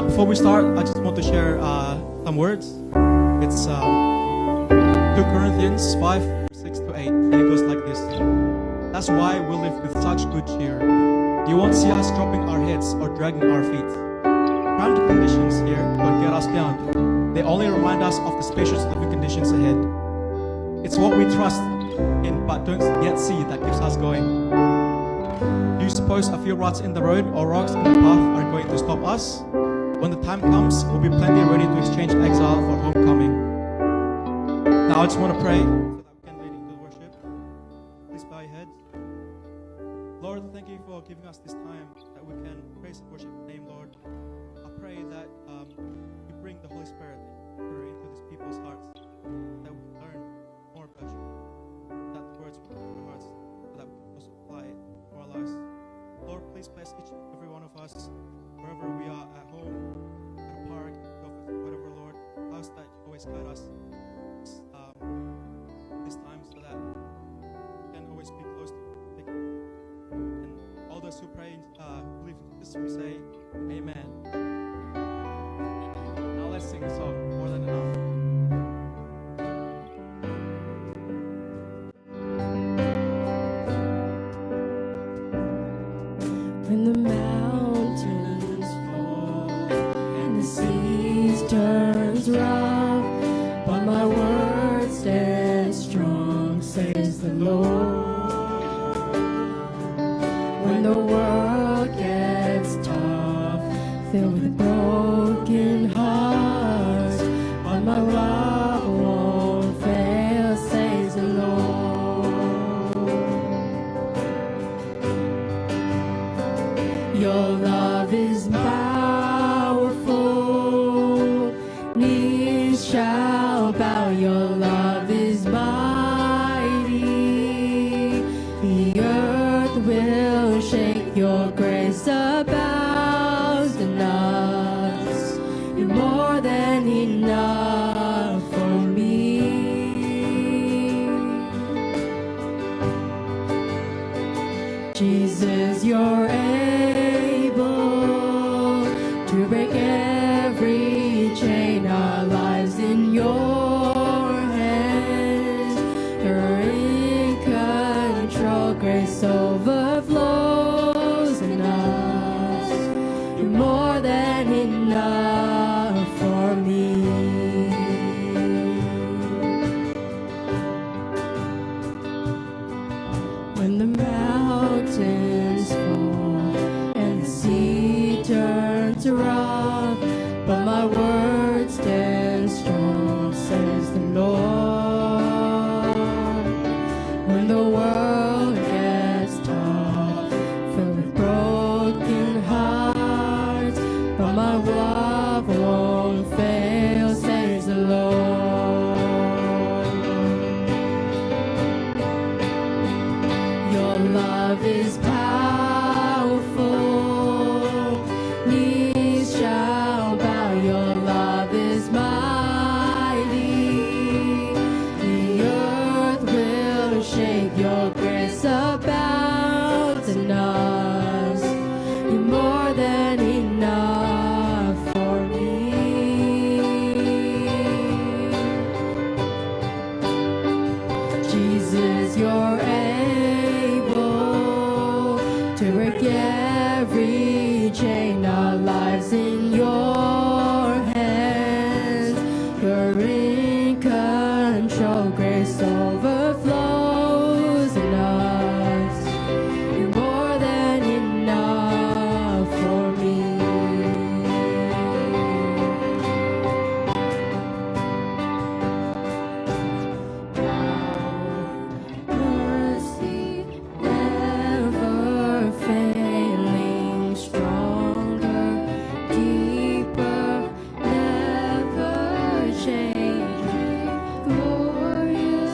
Before we start, I just want to share some words. It's 2 Corinthians 5:6-8, and it goes like this. That's why we live with such good cheer. You won't see us dropping our heads or dragging our feet. Current conditions here don't get us down. They only remind us of the spacious living conditions ahead. It's what we trust in but don't yet see that keeps us going. Do you suppose a few ruts in the road or rocks in the path are going to stop us? When the time comes, we'll be plenty ready to exchange exile for homecoming. Now I just want to pray so that we can lead into worship. Please bow your heads. Lord, thank you for giving us this time that we can praise and worship your name, Lord. I pray that you bring the Holy Spirit into these people's hearts, that we can learn more about you, that the words will come from our hearts, so that we can also apply it to our lives. Lord, please bless each and every one of us, wherever we are, at home, at a park, in the office, whatever, Lord. Ask that you always guide us this time so that we can always be close to you. And all those who pray, believe in this, we say, Amen. Now let's sing the song, More Than Enough. When the mountains fall and the seas turns rough, but my word stands strong, says the Lord. When the world gets tough, filled with broken hearts, but my love won't fail, says the Lord. Your love is powerful, knees shall bow. Your love is mighty, the earth will shake. Your grace abounds in us, you're more than enough for me. Jesus, you're to break every chain, our lives in your hands. You're in control, grace overflows in us. You're more than enough for me. When the mountains fall and the sea turns rough, but my word stands strong, says the Lord. When the world gets tough, filled with broken hearts, but my love won't fail, says the Lord. Your love is powerful, knees shall bow. Your love is mighty, the earth will shake. Your grace abounds in us, you're more than enough for me. Jesus, you're able to break every chain, our lives in your hands. You're in control, grace overflows in us. You're more than enough for me. Mercy never failing, stronger, deeper, never changing, glorious,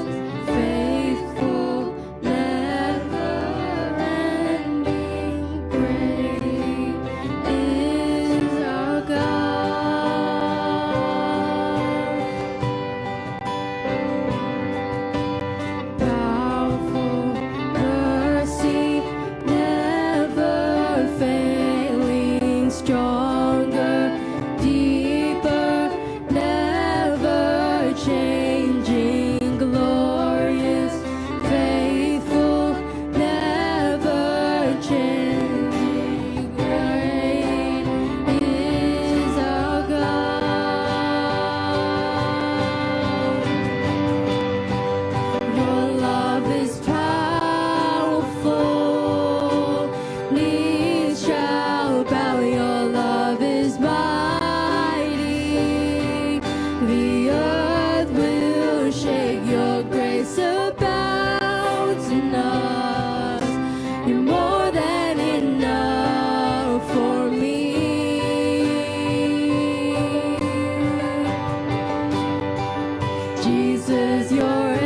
Jesus, you're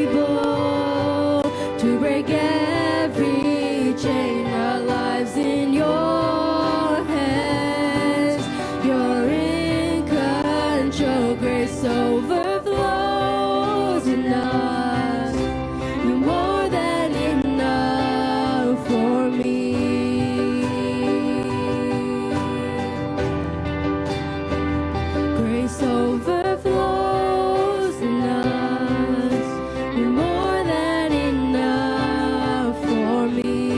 able to break every chain. Our lives in your hands. You're in control. Grace overflows in us. You're more than enough for me. Grace overflows in us. You're more than enough for me.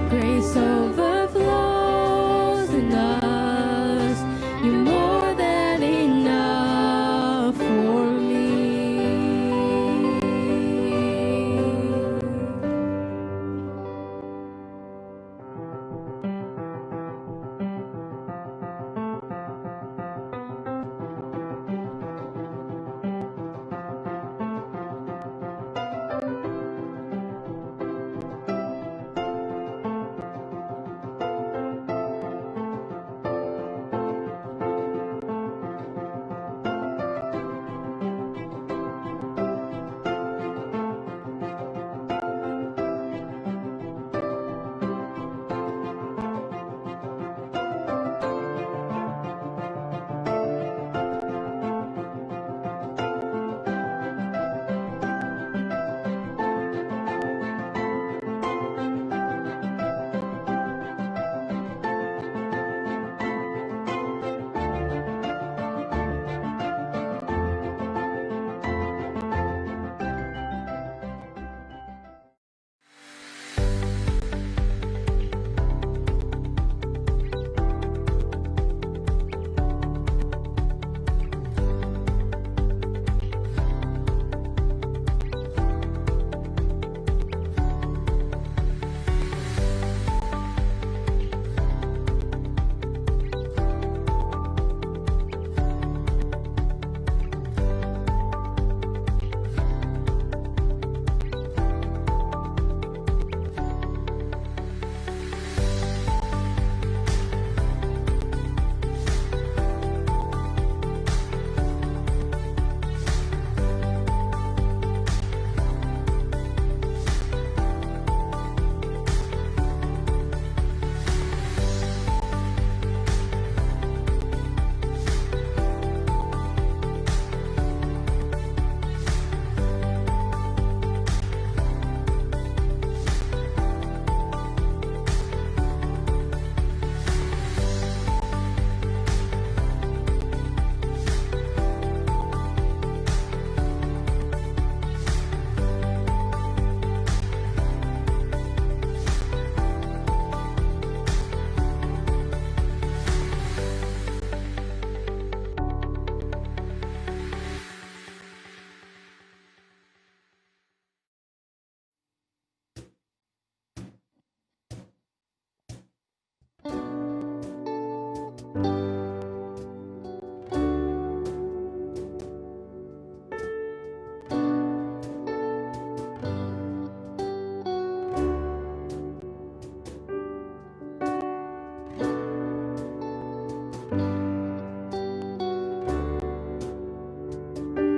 Grace overflows in us. You're more than enough for me.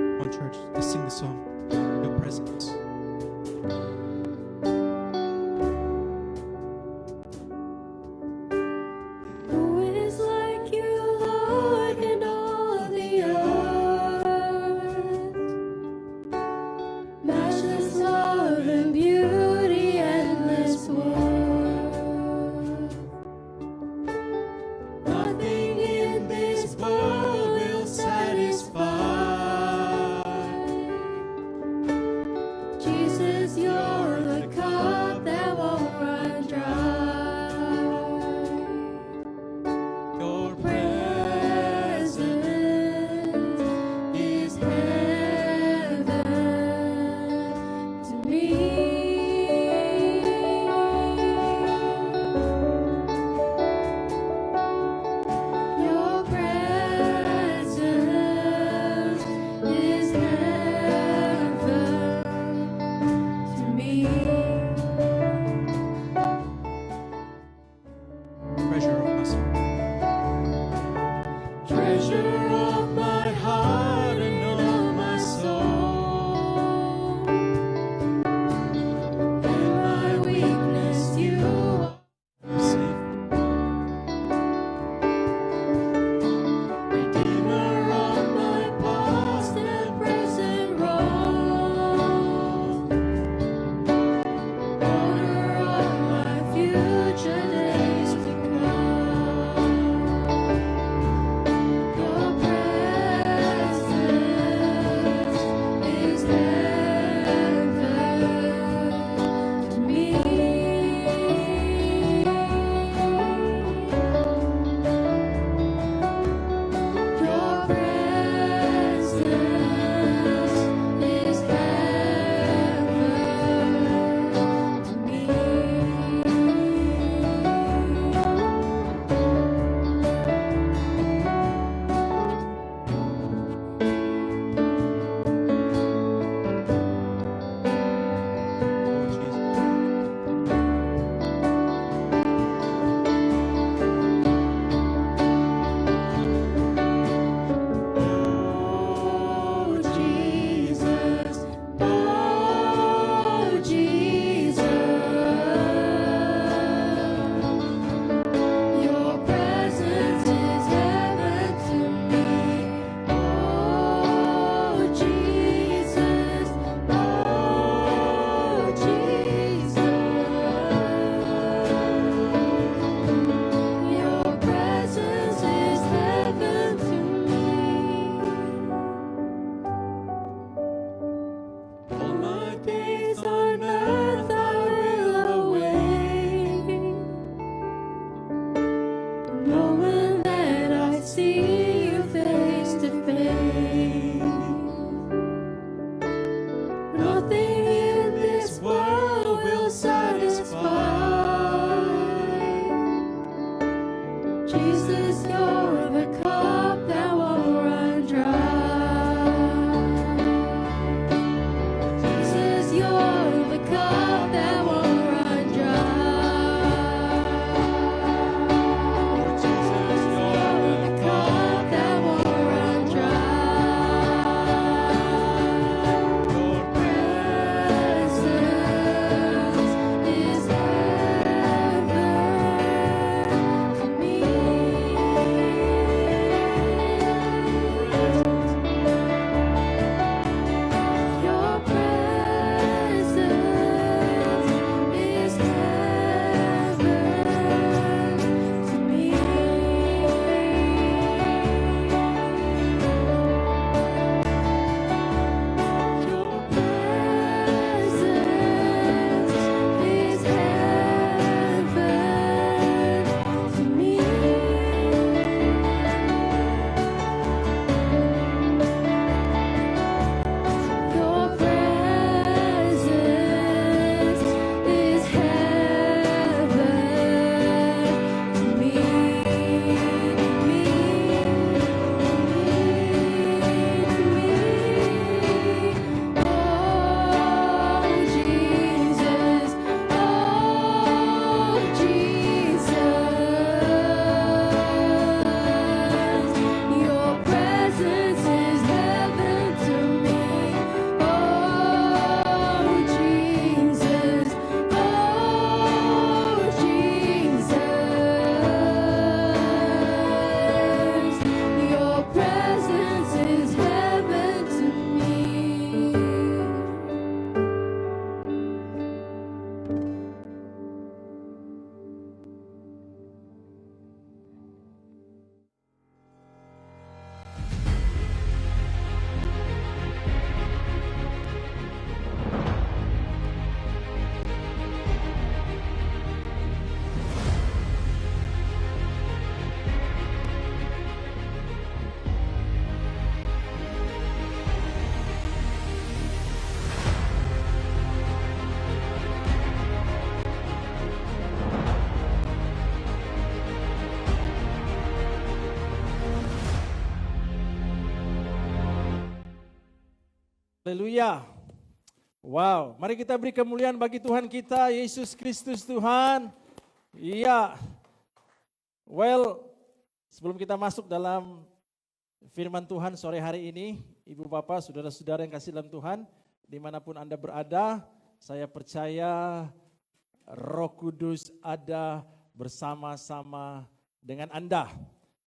Come on, church, let's sing the song, Your Presence. Who is like you, see you face to face. Nothing in this world will satisfy. Jesus, you're the cup that won't run dry. Jesus, you're the cup that won't run dry. Jesus, you're the cup that won't run dry. Your presence is heaven to me. Your presence is heaven to me. Your presence is heaven to me. Your presence is heaven to me, Oh Jesus, oh Jesus, your presence is heaven to me. Oh Jesus, oh Jesus, your presence is heaven to me. Haleluya. Wow, mari kita beri kemuliaan bagi Tuhan kita, Yesus Kristus Tuhan. Iya. Well, sebelum kita masuk dalam firman Tuhan sore hari ini, Ibu Bapak, saudara-saudara yang kasih dalam Tuhan, dimanapun Anda berada, saya percaya Roh Kudus ada bersama-sama dengan Anda.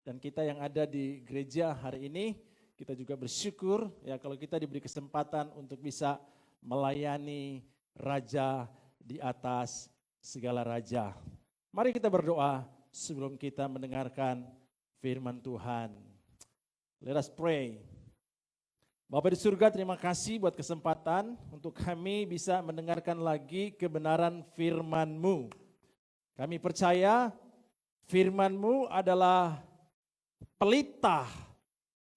Dan kita yang ada di gereja hari ini, kita juga bersyukur ya kalau kita diberi kesempatan untuk bisa melayani Raja di atas segala raja. Mari kita berdoa sebelum kita mendengarkan firman Tuhan. Let us pray. Bapa di surga, terima kasih buat kesempatan untuk kami bisa mendengarkan lagi kebenaran firman-Mu. Kami percaya firman-Mu adalah pelita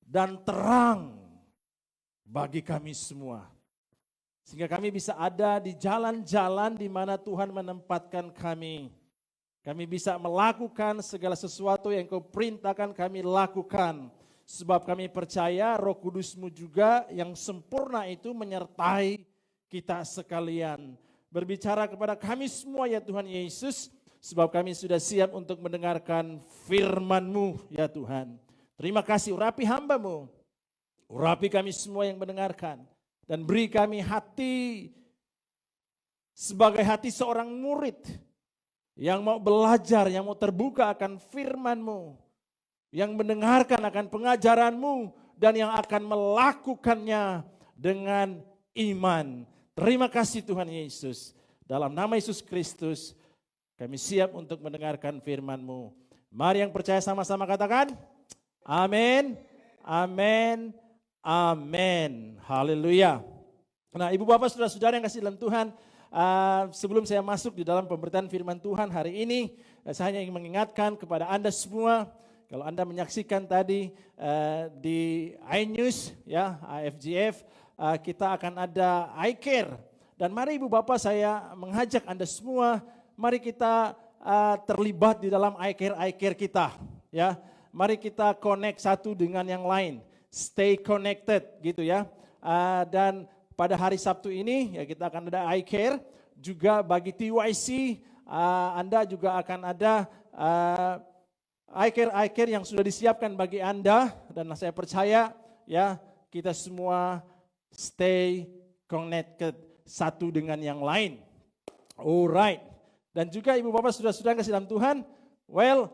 dan terang bagi kami semua. Sehingga kami bisa ada di jalan-jalan di mana Tuhan menempatkan kami. Kami bisa melakukan segala sesuatu yang Kau perintahkan kami lakukan. Sebab kami percaya Roh Kudus-Mu juga yang sempurna itu menyertai kita sekalian. Berbicara kepada kami semua ya Tuhan Yesus. Sebab kami sudah siap untuk mendengarkan firman-Mu ya Tuhan. Terima kasih, urapi hamba-Mu, urapi kami semua yang mendengarkan, dan beri kami hati sebagai hati seorang murid yang mau belajar, yang mau terbuka akan firman-Mu, yang mendengarkan akan pengajaran-Mu, dan yang akan melakukannya dengan iman. Terima kasih Tuhan Yesus, dalam nama Yesus Kristus kami siap untuk mendengarkan firman-Mu. Mari yang percaya sama-sama katakan, amin, amin, amin. Haleluya. Nah, Ibu Bapak, saudara-saudara yang kasih dalam Tuhan, sebelum saya masuk di dalam pemberitaan firman Tuhan hari ini, saya hanya ingin mengingatkan kepada Anda semua, Kalau Anda menyaksikan tadi di iNews, ya, AFGF, kita akan ada iCare. Dan mari Ibu Bapak, saya mengajak Anda semua, mari kita terlibat di dalam iCare kita. Ya, mari kita connect satu dengan yang lain, stay connected gitu ya. Dan pada hari Sabtu ini ya kita akan ada iCare, juga bagi TYC Anda juga akan ada iCare yang sudah disiapkan bagi Anda, dan saya percaya ya kita semua stay connected satu dengan yang lain. Alright. Dan juga Ibu Bapak saudara-saudara kasih dalam Tuhan, well,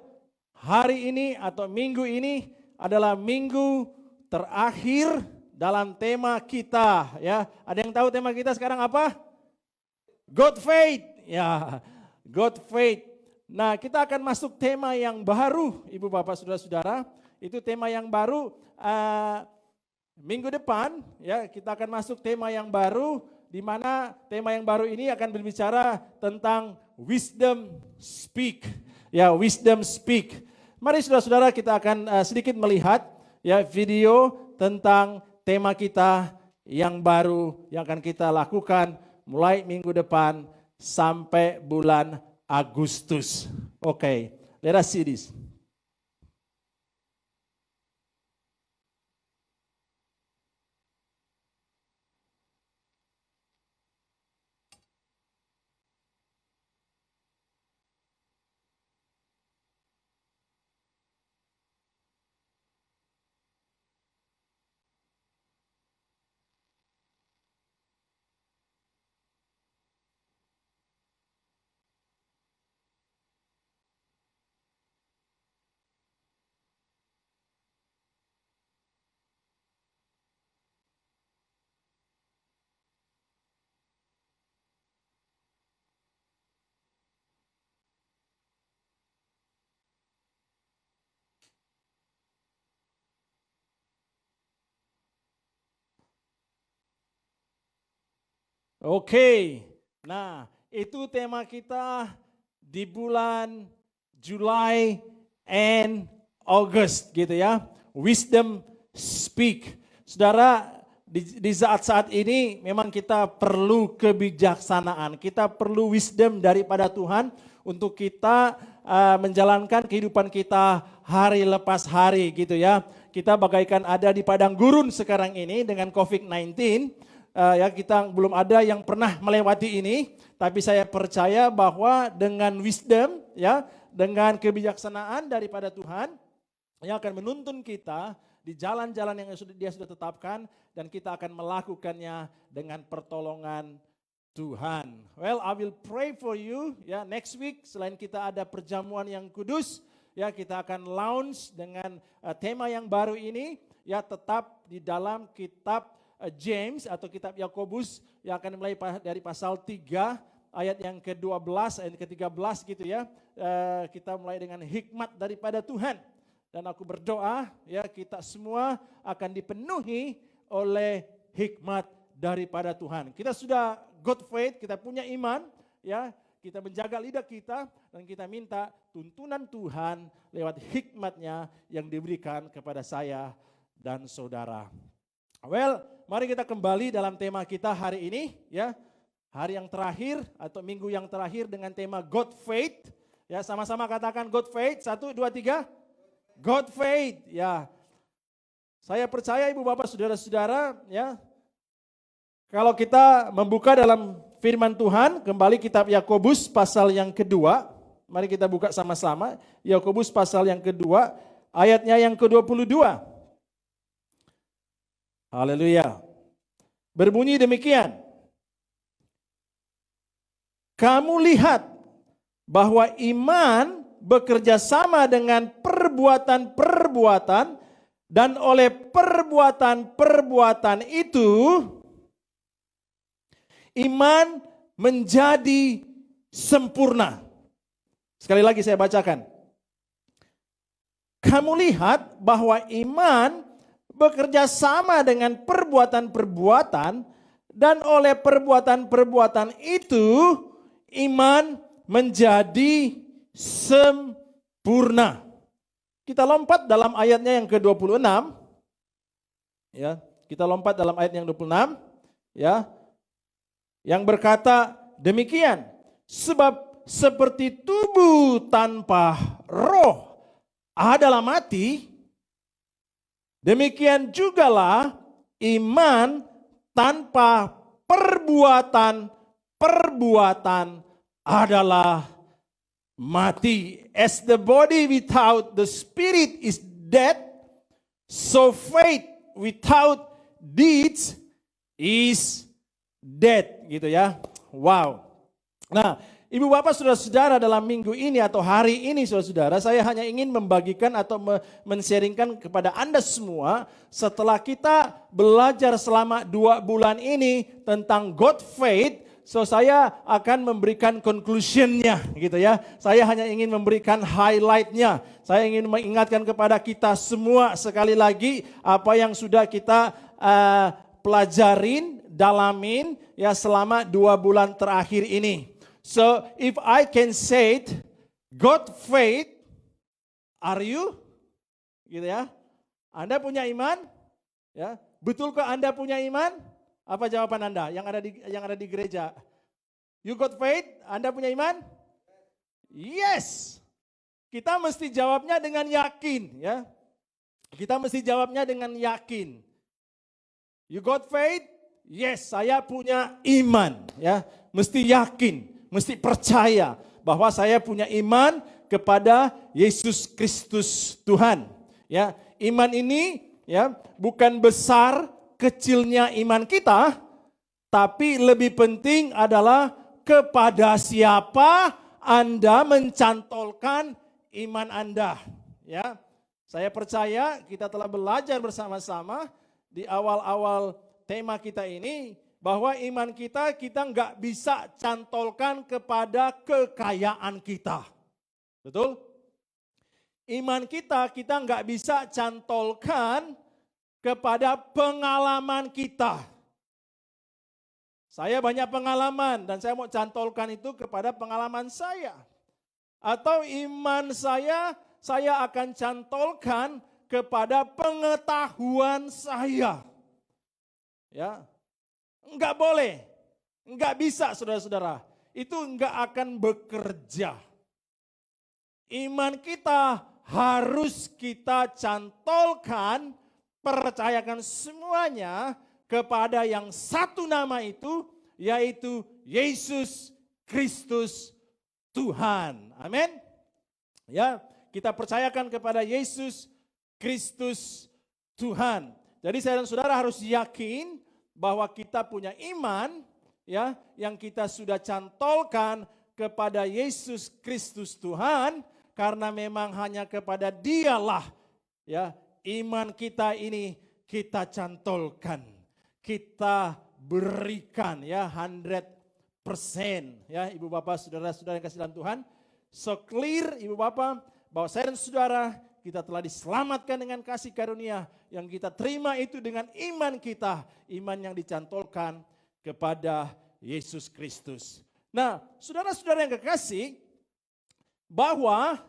hari ini atau minggu ini adalah minggu terakhir dalam tema kita ya. Ada yang tahu tema kita sekarang apa? God Faith. Ya, God Faith. Nah, kita akan masuk tema yang baru, Ibu Bapak Saudara-saudara. Itu tema yang baru minggu depan ya, kita akan masuk tema yang baru, di mana tema yang baru ini akan berbicara tentang wisdom speak. Ya, wisdom speak. Mari saudara-saudara kita akan sedikit melihat ya video tentang tema kita yang baru yang akan kita lakukan mulai minggu depan sampai bulan Agustus. Okay, let us see this. Oke, nah itu tema kita di bulan Juli and August gitu ya. Wisdom speak. Saudara, di saat-saat ini memang kita perlu kebijaksanaan. Kita perlu wisdom daripada Tuhan untuk kita menjalankan kehidupan kita hari lepas hari gitu ya. Kita bagaikan ada di padang gurun sekarang ini dengan COVID-19. Ya, kita belum ada yang pernah melewati ini, tapi saya percaya bahwa dengan wisdom ya, dengan kebijaksanaan daripada Tuhan yang akan menuntun kita di jalan-jalan yang Dia sudah tetapkan, dan kita akan melakukannya dengan pertolongan Tuhan. Well, I will pray for you ya. Next week selain kita ada perjamuan yang kudus ya, kita akan launch dengan tema yang baru ini ya, tetap di dalam kitab James atau kitab Yakobus yang akan mulai dari pasal 3 ayat yang ke-12 ayat ke-13 gitu ya. Kita mulai dengan hikmat daripada Tuhan, dan aku berdoa ya kita semua akan dipenuhi oleh hikmat daripada Tuhan. Kita sudah God faith, kita punya iman ya, kita menjaga lidah kita dan kita minta tuntunan Tuhan lewat hikmatnya yang diberikan kepada saya dan saudara. Well, mari kita kembali dalam tema kita hari ini ya. Hari yang terakhir atau minggu yang terakhir dengan tema God Faith. Ya, sama-sama katakan God Faith. 1, 2, 3. God Faith. Ya. Saya percaya Ibu Bapak Saudara-saudara ya. Kalau kita membuka dalam firman Tuhan, kembali kitab Yakobus pasal yang kedua. Mari kita buka sama-sama. Yakobus pasal yang kedua, ayatnya yang ke-22. Haleluya. Berbunyi demikian. Kamu lihat bahwa iman bekerja sama dengan perbuatan-perbuatan, dan oleh perbuatan-perbuatan itu iman menjadi sempurna. Sekali lagi saya bacakan. Kamu lihat bahwa iman bekerja sama dengan perbuatan-perbuatan, dan oleh perbuatan-perbuatan itu iman menjadi sempurna. Kita lompat dalam ayatnya yang ke-26. Ya, kita lompat dalam ayat yang 26, ya. Yang berkata demikian, sebab seperti tubuh tanpa roh adalah mati, demikian jugalah iman tanpa perbuatan adalah mati. As the body without the spirit is dead, so faith without deeds is dead, gitu ya. Wow. Nah, Ibu Bapak Saudara-saudara, dalam minggu ini atau hari ini Saudara-saudara, saya hanya ingin membagikan atau men-sharingkan kepada Anda semua setelah kita belajar selama 2 bulan ini tentang God faith. So saya akan memberikan conclusionnya gitu ya. Saya hanya ingin memberikan highlightnya. Saya ingin mengingatkan kepada kita semua sekali lagi apa yang sudah kita pelajarin, dalamin ya selama 2 bulan terakhir ini. So if I can say it, God faith, are you? Gitu ya. Anda punya iman? Ya, betulkah Anda punya iman? Apa jawaban Anda yang ada di gereja? You got faith? Anda punya iman? Yes. Kita mesti jawabnya dengan yakin, ya. Kita mesti jawabnya dengan yakin. You got faith? Yes, saya punya iman, ya. Mesti yakin, mesti percaya bahwa saya punya iman kepada Yesus Kristus Tuhan, ya. Iman ini ya bukan besar kecilnya iman kita, tapi lebih penting adalah kepada siapa Anda mencantolkan iman Anda. Ya, saya percaya kita telah belajar bersama-sama di awal-awal tema kita ini bahwa iman kita nggak bisa cantolkan kepada kekayaan kita, betul? Iman kita nggak bisa cantolkan kepada pengalaman kita. Saya banyak pengalaman dan saya mau cantolkan itu kepada pengalaman saya. Atau iman saya akan cantolkan kepada pengetahuan saya. Ya, enggak boleh, enggak bisa saudara-saudara. Itu enggak akan bekerja. Iman kita harus kita cantolkan, percayakan semuanya kepada yang satu nama itu, yaitu Yesus Kristus Tuhan. Amin. Ya, kita percayakan kepada Yesus Kristus Tuhan. Jadi saya dan saudara harus yakin bahwa kita punya iman ya yang kita sudah cantolkan kepada Yesus Kristus Tuhan, karena memang hanya kepada Dialah ya iman kita ini kita cantolkan, kita berikan ya 100% ya Ibu Bapak Saudara-saudara yang kasih dalam Tuhan. So clear Ibu Bapak bahwa saya dan saudara kita telah diselamatkan dengan kasih karunia yang kita terima itu dengan iman kita, iman yang dicantolkan kepada Yesus Kristus. Nah, saudara-saudara yang kekasih, bahwa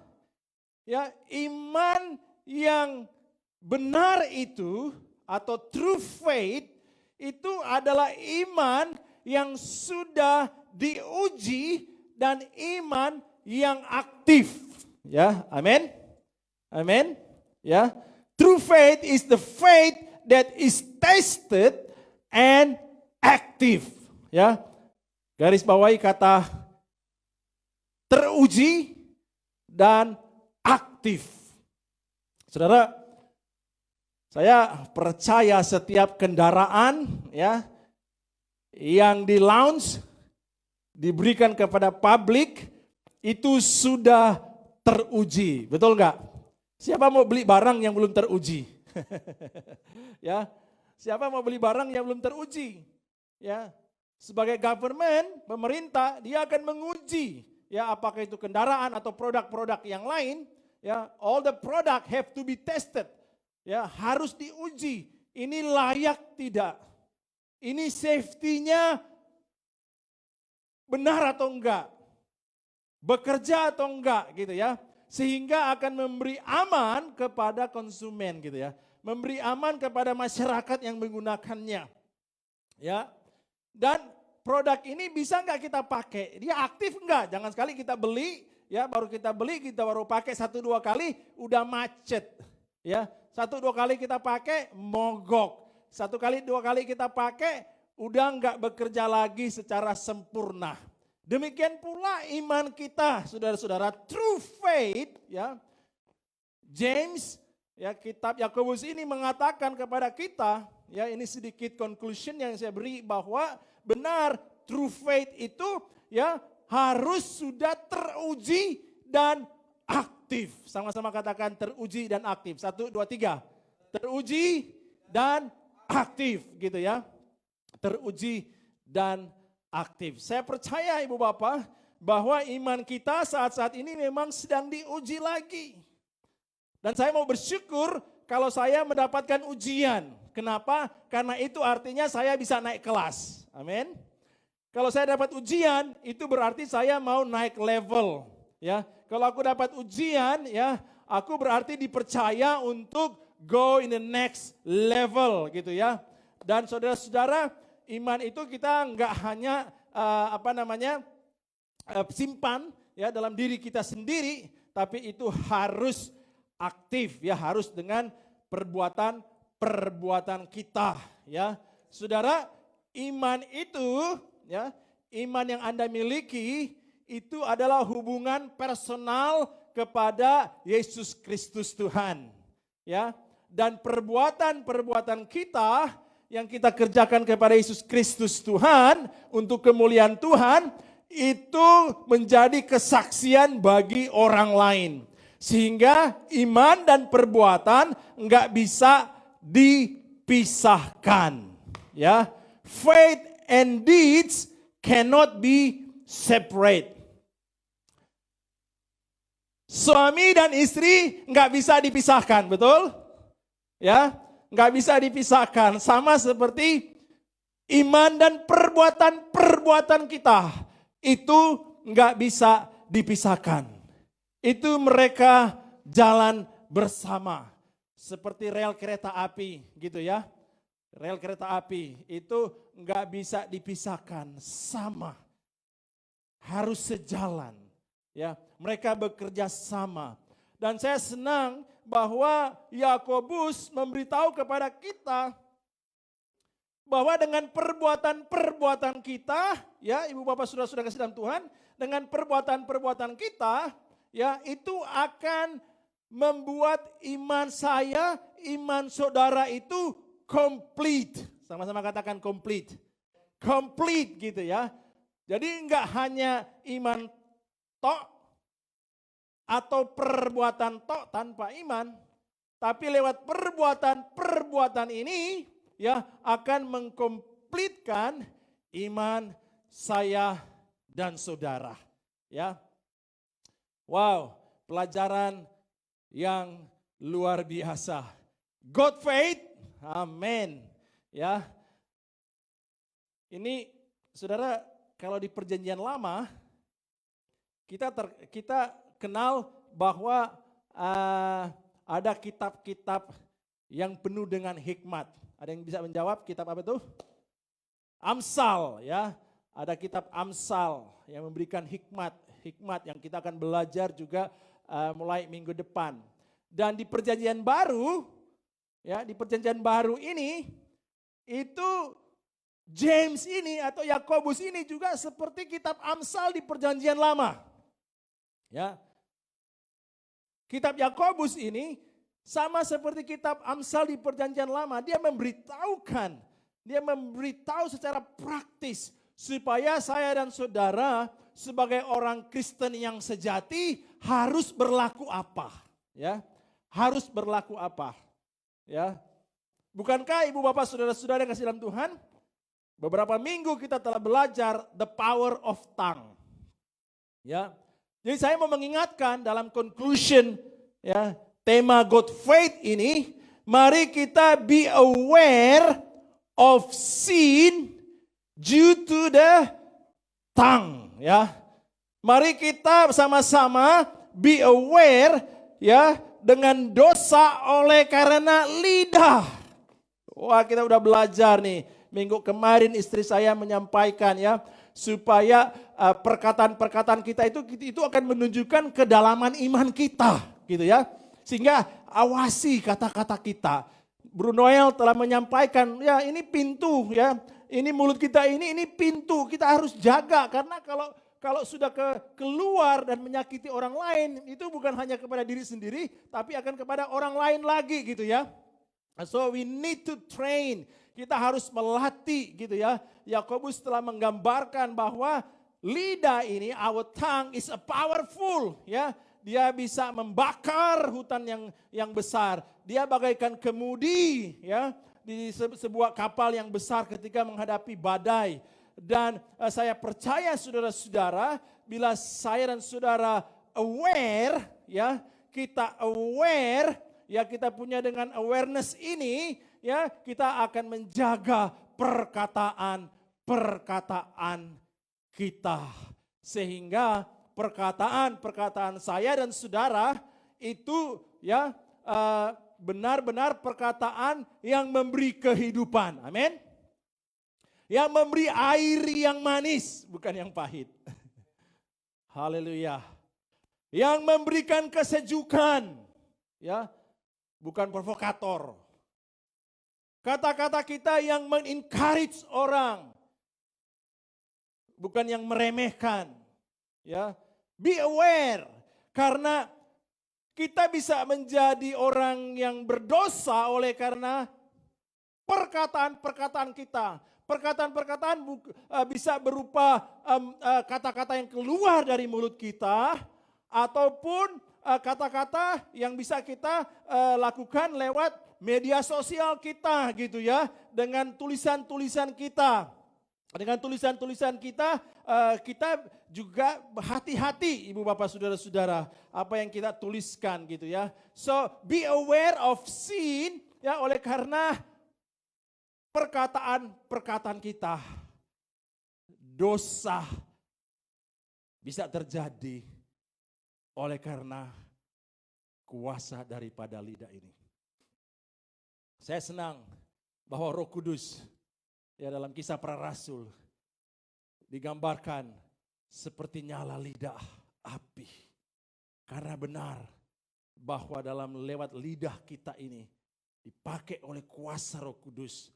ya iman yang benar itu atau true faith itu adalah iman yang sudah diuji dan iman yang aktif. Ya, amin. Amin. Ya. True faith is the faith that is tested and active. Ya. Garis bawahi kata teruji dan aktif. Saudara, saya percaya setiap kendaraan ya yang di-launch diberikan kepada publik itu sudah teruji, betul enggak? Siapa mau beli barang yang belum teruji? Ya, siapa mau beli barang yang belum teruji? Ya, sebagai government, pemerintah, dia akan menguji ya apakah itu kendaraan atau produk-produk yang lain. Ya, all the product have to be tested. Ya, harus diuji. Ini layak tidak? Ini safety-nya benar atau enggak? Bekerja atau enggak gitu ya. sehingga akan memberi aman kepada konsumen gitu ya. Memberi aman kepada masyarakat yang menggunakannya. Ya. Dan produk ini bisa nggak kita pakai? Dia aktif nggak? Jangan sekali kita beli, ya baru kita beli, kita baru pakai 1-2 kali, udah macet. Ya, 1-2 kali kita pakai, mogok. 1-2 kali kita pakai, udah nggak bekerja lagi secara sempurna. Demikian pula iman kita, saudara-saudara, true faith, ya. James, ya kitab Yakobus ini mengatakan kepada kita, ya ini sedikit conclusion yang saya beri bahwa benar true faith itu ya harus sudah teruji dan aktif. Sama-sama katakan teruji dan aktif. 1, 2, 3. Teruji dan aktif gitu ya. Teruji dan aktif. Saya percaya Ibu Bapak bahwa iman kita saat-saat ini memang sedang diuji lagi. Dan saya mau bersyukur kalau saya mendapatkan ujian. Kenapa? Karena itu artinya saya bisa naik kelas. Amin. Kalau saya dapat ujian, itu berarti saya mau naik level. Ya, kalau aku dapat ujian, ya, aku berarti dipercaya untuk go in the next level, gitu ya. Dan saudara-saudara, iman itu kita nggak hanya simpan ya dalam diri kita sendiri, tapi itu harus aktif, ya, harus dengan perbuatan kita, ya. Saudara, iman itu, ya, iman yang Anda miliki itu adalah hubungan personal kepada Yesus Kristus Tuhan, ya. Dan perbuatan-perbuatan kita yang kita kerjakan kepada Yesus Kristus Tuhan untuk kemuliaan Tuhan itu menjadi kesaksian bagi orang lain. Sehingga iman dan perbuatan enggak bisa dipisahkan, ya. Faith and deeds cannot be separate. Suami dan istri nggak bisa dipisahkan, betul? Ya, nggak bisa dipisahkan. Sama seperti iman dan perbuatan kita itu nggak bisa dipisahkan. Itu mereka jalan bersama seperti rel kereta api, gitu ya. Rel kereta api itu nggak bisa dipisahkan, sama, harus sejalan, ya. Mereka bekerja sama, dan saya senang bahwa Yakobus memberitahu kepada kita bahwa dengan perbuatan-perbuatan kita, ya Ibu Bapak Saudara-saudara kasih dalam Tuhan, dengan perbuatan-perbuatan kita, ya itu akan membuat iman saya, iman saudara itu complete. Sama-sama katakan complete. Complete gitu ya. Jadi enggak hanya iman tok atau perbuatan tok tanpa iman, tapi lewat perbuatan ini ya akan mengkomplitkan iman saya dan saudara. Ya. Wow, pelajaran yang luar biasa. God faith. Amin. Ya. Ini saudara, kalau di perjanjian lama kita kenal bahwa ada kitab-kitab yang penuh dengan hikmat. Ada yang bisa menjawab kitab apa itu? Amsal, ya. Ada kitab Amsal yang memberikan hikmat yang kita akan belajar juga mulai minggu depan. Dan di perjanjian baru, ya, di perjanjian baru ini, itu James ini atau Yakobus ini juga seperti kitab Amsal di perjanjian lama. Ya. Kitab Yakobus ini sama seperti kitab Amsal di perjanjian lama. Dia memberitahu secara praktis supaya saya dan saudara sebagai orang Kristen yang sejati harus berlaku apa, ya? Harus berlaku apa? Ya. Bukankah Ibu Bapak Saudara-saudara yang kasih dalam Tuhan? Beberapa minggu kita telah belajar the power of tongue. Ya. Jadi saya mau mengingatkan dalam conclusion ya, tema God faith ini, mari kita be aware of sin due to the tongue, ya. Mari kita sama-sama be aware ya dengan dosa oleh karena lidah. Wah, kita udah belajar nih. Minggu kemarin istri saya menyampaikan ya, supaya perkataan-perkataan kita itu akan menunjukkan kedalaman iman kita, gitu ya. Sehingga awasi kata-kata kita. Bro Noel telah menyampaikan, ya ini pintu ya, ini mulut kita ini pintu, kita harus jaga karena kalau sudah keluar dan menyakiti orang lain, itu bukan hanya kepada diri sendiri, tapi akan kepada orang lain lagi gitu ya. So we need to train, kita harus melatih gitu ya. Yakobus telah menggambarkan bahwa lidah ini, our tongue is a powerful ya. Dia bisa membakar hutan yang besar. Dia bagaikan kemudi ya di sebuah kapal yang besar ketika menghadapi badai. Dan saya percaya saudara-saudara, bila saya dan saudara aware ya, kita aware ya, kita punya dengan awareness ini ya, kita akan menjaga perkataan kita sehingga perkataan saya dan saudara itu ya benar-benar perkataan yang memberi kehidupan. Amin. Yang memberi air yang manis, bukan yang pahit. Haleluya. Yang memberikan kesejukan, ya, bukan provokator. Kata-kata kita yang men-encourage orang, bukan yang meremehkan. Ya, be aware, karena kita bisa menjadi orang yang berdosa oleh karena perkataan-perkataan kita. Perkataan-perkataan bisa berupa kata-kata yang keluar dari mulut kita, ataupun kata-kata yang bisa kita lakukan lewat media sosial kita gitu ya, dengan tulisan-tulisan kita. Dengan tulisan-tulisan kita, kita juga hati-hati Ibu Bapak Saudara-saudara apa yang kita tuliskan gitu ya. So be aware of sin ya, oleh karena perkataan-perkataan kita, dosa bisa terjadi oleh karena kuasa daripada lidah ini. Saya senang bahwa Roh Kudus ya dalam Kisah Para Rasul digambarkan seperti nyala lidah api. Karena benar bahwa dalam lewat lidah kita ini dipakai oleh kuasa Roh Kudus.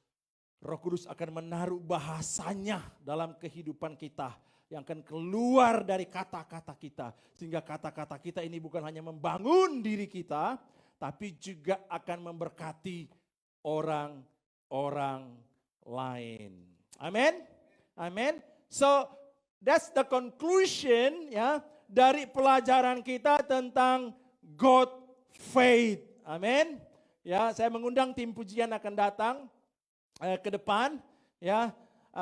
Roh Kudus akan menaruh bahasanya dalam kehidupan kita yang akan keluar dari kata-kata kita. Sehingga kata-kata kita ini bukan hanya membangun diri kita, tapi juga akan memberkati orang-orang lain. Amin. Amin. So that's the conclusion ya dari pelajaran kita tentang God faith. Amin. Ya, saya mengundang tim pujian akan datang ke depan ya.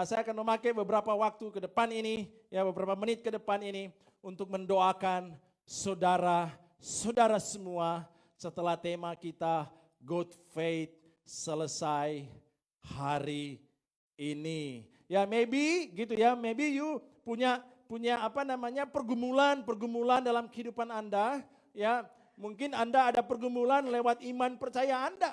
Saya akan memakai beberapa waktu ke depan ini ya, beberapa menit ke depan ini untuk mendoakan saudara-saudara semua setelah tema kita God faith selesai hari ini. Ya maybe gitu ya, maybe you punya pergumulan dalam kehidupan Anda ya. Mungkin Anda ada pergumulan lewat iman percaya Anda.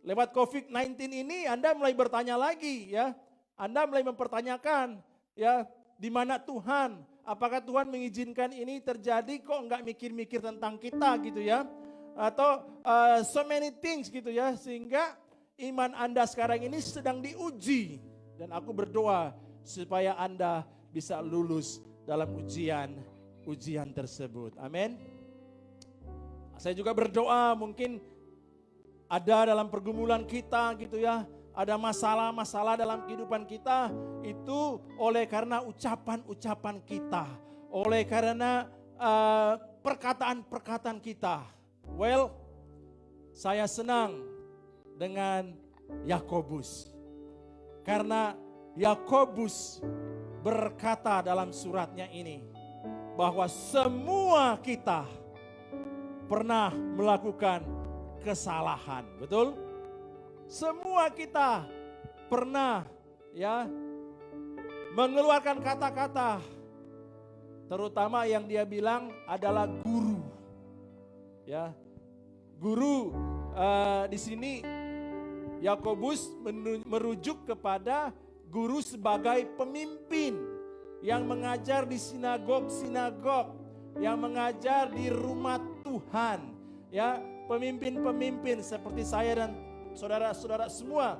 Lewat COVID-19 ini Anda mulai bertanya lagi ya. Anda mulai mempertanyakan ya, di mana Tuhan? Apakah Tuhan mengizinkan ini terjadi, kok enggak mikir-mikir tentang kita gitu ya. Atau so many things gitu ya, sehingga iman Anda sekarang ini sedang diuji. Dan aku berdoa supaya Anda bisa lulus dalam ujian tersebut. Amin. Saya juga berdoa mungkin ada dalam pergumulan kita gitu ya, ada masalah-masalah dalam kehidupan kita, itu oleh karena ucapan-ucapan kita, oleh karena perkataan-perkataan kita. Well, saya senang dengan Yakobus. Karena Yakobus berkata dalam suratnya ini, bahwa semua kita pernah melakukan kesalahan, betul? Semua kita pernah ya mengeluarkan kata-kata Terutama yang dia bilang adalah guru. Ya, guru di sini Yakobus merujuk kepada guru sebagai pemimpin yang mengajar di sinagog-sinagog, yang mengajar di rumah Tuhan. Ya, pemimpin-pemimpin seperti saya dan saudara-saudara semua.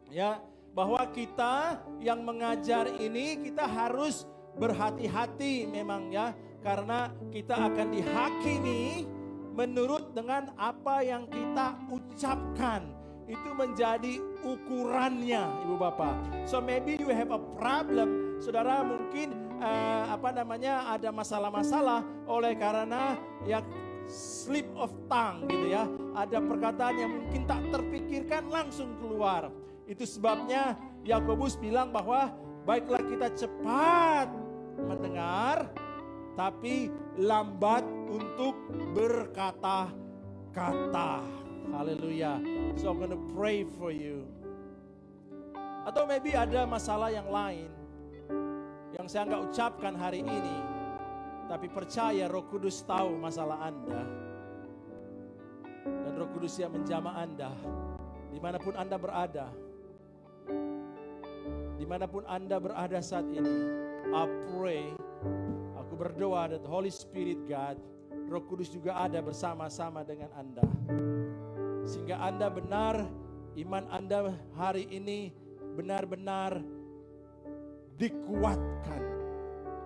Ya, bahwa kita yang mengajar ini kita harus berhati-hati memang ya, karena kita akan dihakimi menurut dengan apa yang kita ucapkan. Itu menjadi ukurannya, Ibu Bapak. So maybe you have a problem, saudara mungkin ada masalah-masalah oleh karena ya slip of tongue gitu ya. Ada perkataan yang mungkin tak terpikirkan langsung keluar. Itu sebabnya Yakobus bilang bahwa baiklah kita cepat mendengar, tapi lambat untuk berkata-kata. Haleluya. So I'm gonna pray for you. Atau maybe ada masalah yang lain yang saya nggak ucapkan hari ini, tapi percaya Roh Kudus tahu masalah Anda. Dan Roh Kudus yang menjamah Anda dimanapun Anda berada. Dimanapun Anda berada saat ini, I pray, aku berdoa that Holy Spirit God, Roh Kudus juga ada bersama-sama dengan Anda. Sehingga Anda benar, iman Anda hari ini benar-benar dikuatkan.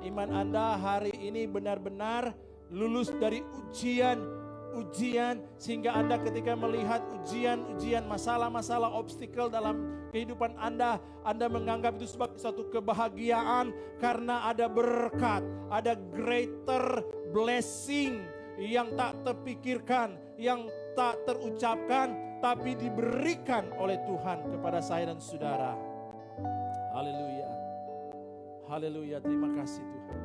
Iman Anda hari ini benar-benar lulus dari ujian, sehingga Anda ketika melihat ujian, masalah-masalah, obstacle dalam kehidupan Anda menganggap itu sebagai satu kebahagiaan karena ada berkat, ada greater blessing yang tak terpikirkan, yang tak terucapkan, tapi diberikan oleh Tuhan kepada saya dan saudara. Haleluya. Haleluya, terima kasih Tuhan.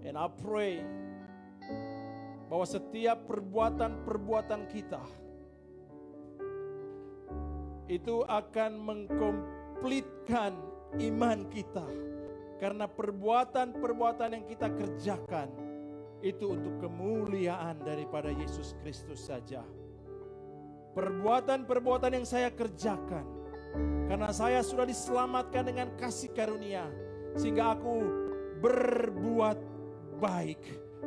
And I pray bahwa setiap perbuatan kita itu akan mengkomplitkan iman kita. Karena perbuatan-perbuatan yang kita kerjakan itu untuk kemuliaan daripada Yesus Kristus saja. Perbuatan-perbuatan yang saya kerjakan karena saya sudah diselamatkan dengan kasih karunia, sehingga aku berbuat baik.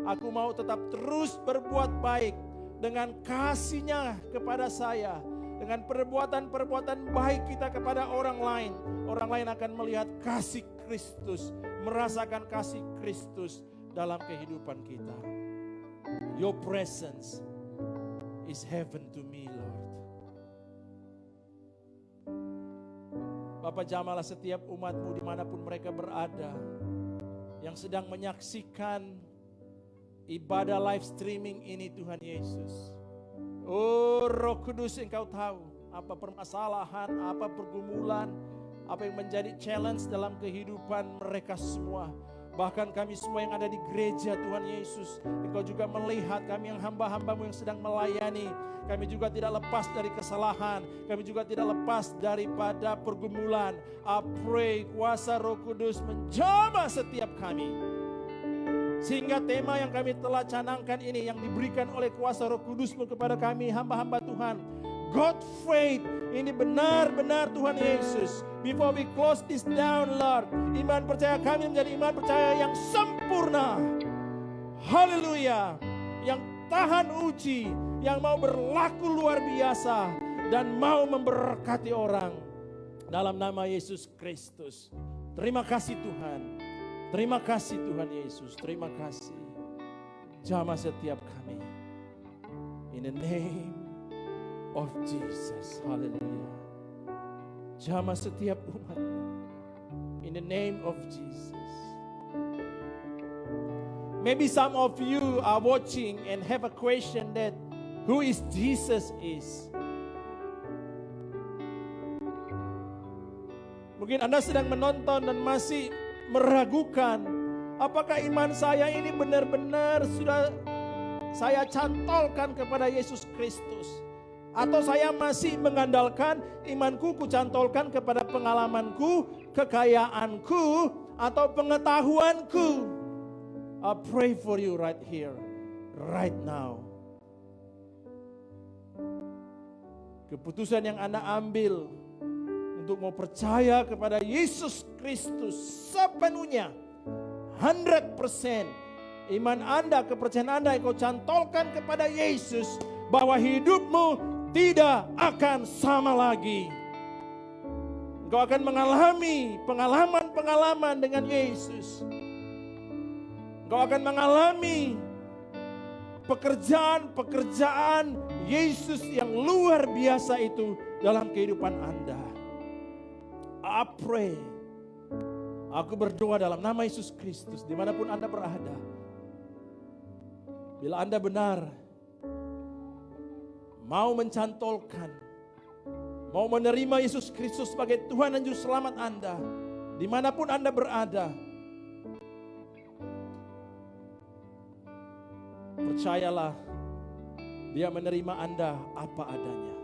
Aku mau tetap terus berbuat baik dengan kasih-Nya kepada saya. Dengan perbuatan-perbuatan baik kita kepada orang lain, orang lain akan melihat kasih Kristus, merasakan kasih Kristus dalam kehidupan kita. Your presence is heaven to me, Lord. Bapa, jamalah setiap umat-Mu dimanapun mereka berada, yang sedang menyaksikan ibadah live streaming ini, Tuhan Yesus. Oh Roh Kudus, Engkau tahu apa permasalahan, apa pergumulan, apa yang menjadi challenge dalam kehidupan mereka semua. Bahkan kami semua yang ada di gereja, Tuhan Yesus, Engkau juga melihat kami yang hamba-hamba-Mu yang sedang melayani. Kami juga tidak lepas dari kesalahan, kami juga tidak lepas daripada pergumulan. I pray kuasa Roh Kudus menjamah setiap kami, sehingga tema yang kami telah canangkan ini yang diberikan oleh kuasa Roh Kudus-Mu kepada kami hamba-hamba Tuhan, God faith, ini benar-benar Tuhan Yesus. Before we close this down, Lord, iman percaya kami menjadi iman percaya yang sempurna. Haleluya. Yang tahan uji, yang mau berlaku luar biasa dan mau memberkati orang dalam nama Yesus Kristus. Terima kasih Tuhan. Terima kasih Tuhan Yesus. Terima kasih. Jamah setiap kami. In the name of Jesus. Hallelujah. Jamah setiap umat. In the name of Jesus. Maybe some of you are watching and have a question that who is Jesus is. Mungkin Anda sedang menonton dan masih meragukan apakah iman saya ini benar-benar sudah saya cantolkan kepada Yesus Kristus. Atau saya masih mengandalkan imanku kucantolkan kepada pengalamanku, kekayaanku, atau pengetahuanku. I pray for you right here, right now. Keputusan yang Anda ambil untuk mau percaya kepada Yesus Kristus sepenuhnya, 100%. Iman Anda, kepercayaan Anda yang kau cantolkan kepada Yesus, bahwa hidupmu tidak akan sama lagi. Engkau akan mengalami pengalaman-pengalaman dengan Yesus. Engkau akan mengalami pekerjaan-pekerjaan Yesus yang luar biasa itu dalam kehidupan Anda. I pray, aku berdoa dalam nama Yesus Kristus, dimanapun Anda berada. Bila Anda benar mau mencantolkan, mau menerima Yesus Kristus sebagai Tuhan dan Juru Selamat Anda, dimanapun Anda berada, percayalah, Dia menerima Anda apa adanya.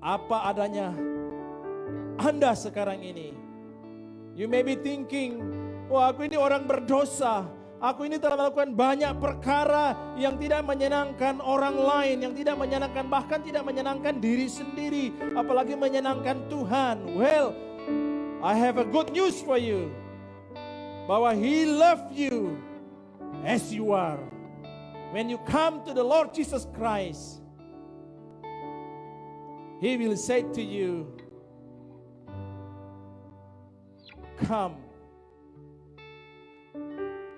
Apa adanya Anda sekarang ini. You may be thinking, wah aku ini orang berdosa. Aku ini telah melakukan banyak perkara yang tidak menyenangkan orang lain, yang tidak menyenangkan, bahkan tidak menyenangkan diri sendiri, apalagi menyenangkan Tuhan. Well, I have a good news for you, bahwa He loved you as you are. When you come to the Lord Jesus Christ, He will say to you, come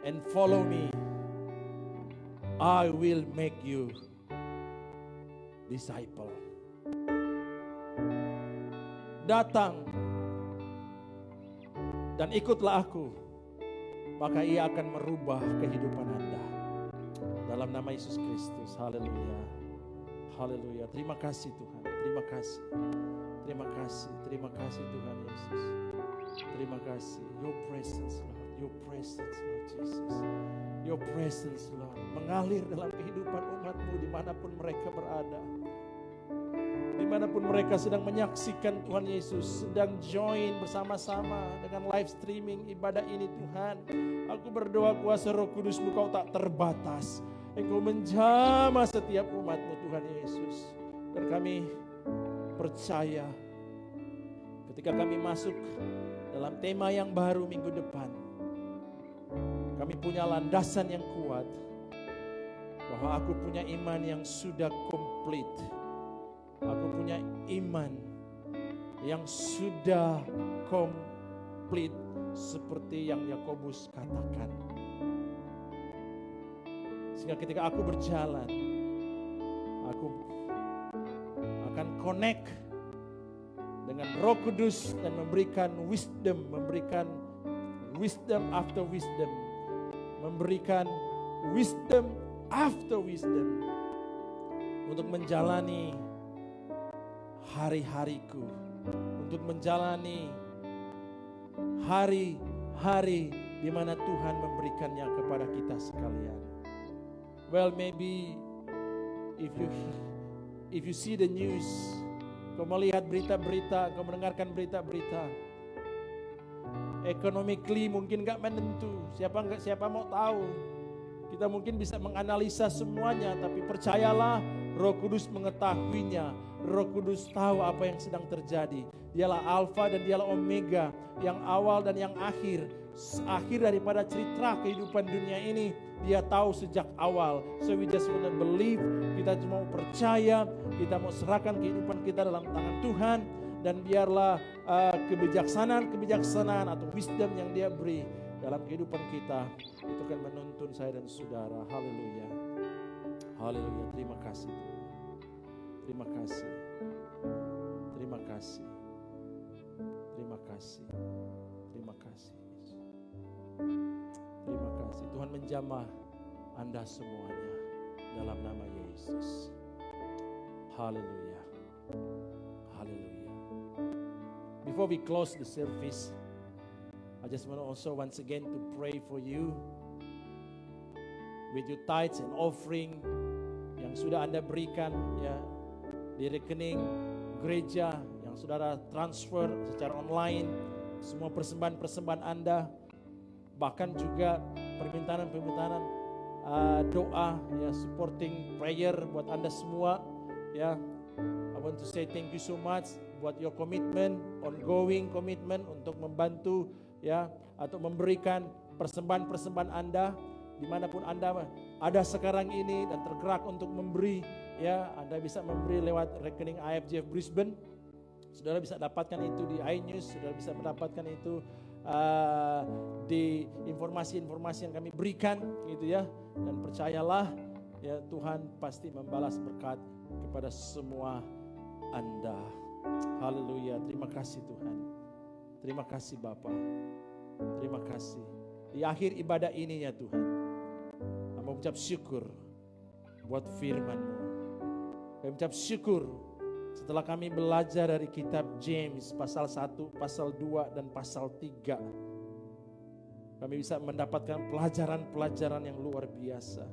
and follow me. I will make you disciple. Datang dan ikutlah aku, maka Ia akan merubah kehidupan Anda. Dalam nama Yesus Kristus. Haleluya. Haleluya. Terima kasih Tuhan. Terima kasih. Terima kasih. Terima kasih Tuhan Yesus. Terima kasih. Your presence, Lord. Your presence, Lord Jesus. Your presence, Lord, mengalir dalam kehidupan umat-Mu dimanapun mereka berada. Dimanapun mereka sedang menyaksikan Tuhan Yesus, sedang join bersama-sama dengan live streaming ibadah ini Tuhan. Aku berdoa kuasa Roh Kudus-Mu Kau tak terbatas. Engkau menjamah setiap umat-Mu Tuhan Yesus. Dan kami percaya ketika kami masuk dalam tema yang baru minggu depan, kami punya landasan yang kuat, bahwa aku punya iman yang sudah komplit. Aku punya iman yang sudah komplit, seperti yang Yakobus katakan. Sehingga ketika aku berjalan, aku akan connect dengan Roh Kudus dan memberikan wisdom after wisdom, memberikan wisdom after wisdom untuk menjalani hari-hariku, untuk menjalani hari-hari di mana Tuhan memberikannya kepada kita sekalian. Well, maybe if you see the news, kau melihat berita-berita, kau mendengarkan berita-berita, economically mungkin gak menentu, siapa mau tahu. Kita mungkin bisa menganalisa semuanya, tapi percayalah, Roh Kudus mengetahuinya. Roh Kudus tahu apa yang sedang terjadi. Dialah Alfa dan Dialah Omega, yang awal dan yang akhir. Akhir daripada cerita kehidupan dunia ini, Dia tahu sejak awal. So we just want to believe, kita cuma mau percaya, kita mau serahkan kehidupan kita dalam tangan Tuhan. Dan biarlah kebijaksanaan atau wisdom yang Dia beri dalam kehidupan kita, itu akan menuntun saya dan saudara. Haleluya. Haleluya. Terima kasih Tuhan. Terima kasih. Terima kasih. Terima kasih. Terima kasih. Terima kasih. Tuhan menjamah Anda semuanya dalam nama Yesus. Haleluya. Haleluya. Before we close the service, I just want to also once again to pray for you with your tithes and offering yang sudah Anda berikan ya di rekening gereja yang saudara transfer secara online, semua persembahan-persembahan Anda, bahkan juga permintaan-permintaan doa ya, supporting prayer buat Anda semua ya. I want to say thank you so much buat your commitment, ongoing commitment untuk membantu ya, atau memberikan persembahan-persembahan Anda dimanapun Anda ada sekarang ini dan tergerak untuk memberi ya. Anda bisa memberi lewat rekening IFJF Brisbane. Saudara bisa dapatkan itu di iNews, saudara bisa mendapatkan itu di informasi-informasi yang kami berikan gitu ya. Dan percayalah ya, Tuhan pasti membalas berkat kepada semua Anda. Haleluya. Terima kasih Tuhan. Terima kasih Bapa. Terima kasih. Di akhir ibadah ini ya Tuhan, kami mengucap syukur buat firman-Mu. Kami mengucap syukur setelah kami belajar dari kitab James pasal 1, pasal 2, dan pasal 3. Kami bisa mendapatkan pelajaran-pelajaran yang luar biasa.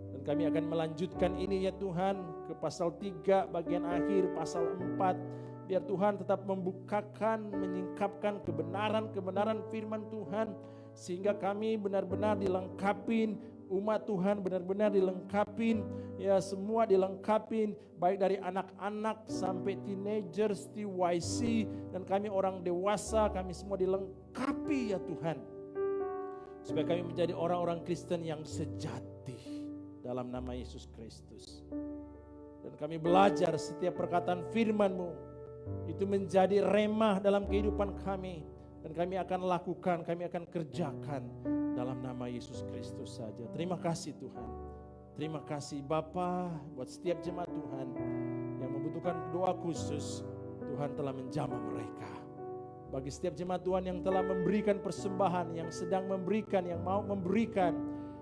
Dan kami akan melanjutkan ini ya Tuhan ke pasal 3 bagian akhir, pasal 4. Biar Tuhan tetap membukakan, menyingkapkan kebenaran-kebenaran firman Tuhan. Sehingga kami benar-benar dilengkapin, umat Tuhan benar-benar dilengkapin. Ya, semua dilengkapin, baik dari anak-anak sampai teenagers, TYC, dan kami orang dewasa, kami semua dilengkapi ya Tuhan. Supaya kami menjadi orang-orang Kristen yang sejati dalam nama Yesus Kristus. Dan kami belajar setiap perkataan firman-Mu itu menjadi remah dalam kehidupan kami. Dan kami akan lakukan, kami akan kerjakan dalam nama Yesus Kristus saja. Terima kasih Tuhan. Terima kasih Bapa buat setiap jemaat Tuhan yang membutuhkan doa khusus. Tuhan telah menjamah mereka. Bagi setiap jemaat Tuhan yang telah memberikan persembahan, yang sedang memberikan, yang mau memberikan,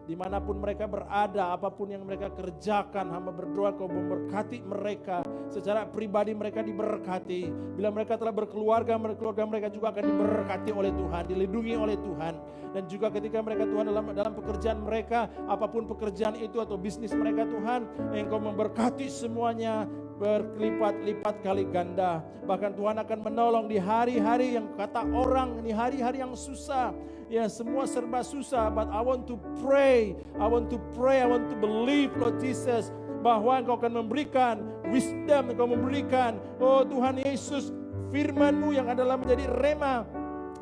dimanapun mereka berada, apapun yang mereka kerjakan, hamba berdoa Kau memberkati mereka. Secara pribadi mereka diberkati. Bila mereka telah berkeluarga, keluarga mereka juga akan diberkati oleh Tuhan, dilindungi oleh Tuhan. Dan juga ketika mereka Tuhan dalam pekerjaan mereka, apapun pekerjaan itu atau bisnis mereka Tuhan, Engkau memberkati semuanya berlipat-lipat kali ganda. Bahkan Tuhan akan menolong di hari-hari yang kata orang, di hari-hari yang susah. Ya, semua serba susah, but I want to pray, I want to believe Lord Jesus, bahwa Engkau akan memberikan wisdom, Engkau memberikan, oh Tuhan Yesus, firman-Mu yang adalah menjadi rema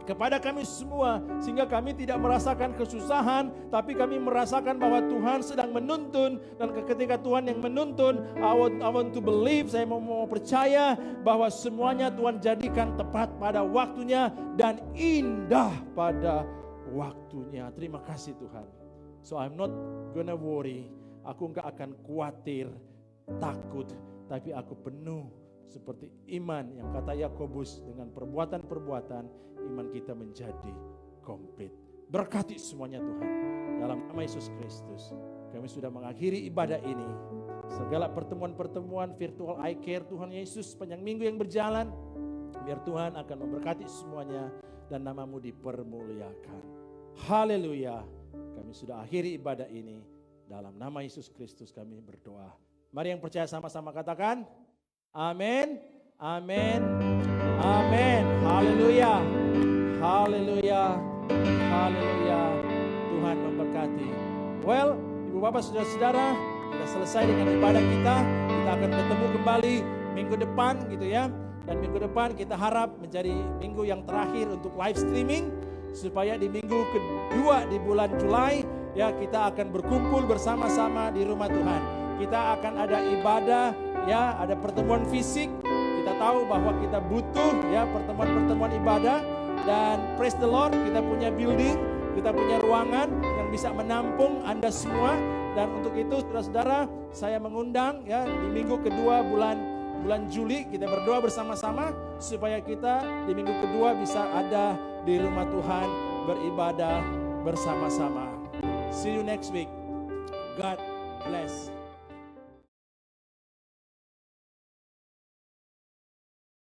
kepada kami semua, sehingga kami tidak merasakan kesusahan, tapi kami merasakan bahwa Tuhan sedang menuntun. Dan ketika Tuhan yang menuntun, I want to believe, saya mau percaya bahwa semuanya Tuhan jadikan tepat pada waktunya dan indah pada waktunya. Terima kasih Tuhan. So I'm not gonna worry, aku enggak akan khawatir, takut, tapi aku penuh seperti iman yang kata Yakobus, dengan perbuatan-perbuatan iman kita menjadi komplit. Berkati semuanya Tuhan, dalam nama Yesus Kristus. Kami sudah mengakhiri ibadah ini. Segala pertemuan-pertemuan virtual iCare Tuhan Yesus sepanjang minggu yang berjalan, biar Tuhan akan memberkati semuanya dan nama-Mu dipermuliakan. Haleluya. Kami sudah akhiri ibadah ini. Dalam nama Yesus Kristus kami berdoa. Mari yang percaya sama-sama katakan amin, amin, amin. Haleluya, haleluya, haleluya. Tuhan memberkati. Well, Ibu Bapak Saudara-saudara, kita selesai dengan ibadah kita. Kita akan bertemu kembali minggu depan gitu ya. Dan minggu depan kita harap menjadi minggu yang terakhir untuk live streaming, supaya di minggu kedua di bulan Juli ya kita akan berkumpul bersama-sama di rumah Tuhan. Kita akan ada ibadah ya, ada pertemuan fisik. Kita tahu bahwa kita butuh ya pertemuan-pertemuan ibadah, dan praise the Lord, kita punya building, kita punya ruangan yang bisa menampung Anda semua. Dan untuk itu saudara-saudara, saya mengundang ya di minggu kedua bulan Juli kita berdoa bersama-sama supaya kita di minggu kedua bisa ada di rumah Tuhan beribadah bersama-sama. See you next week. God bless.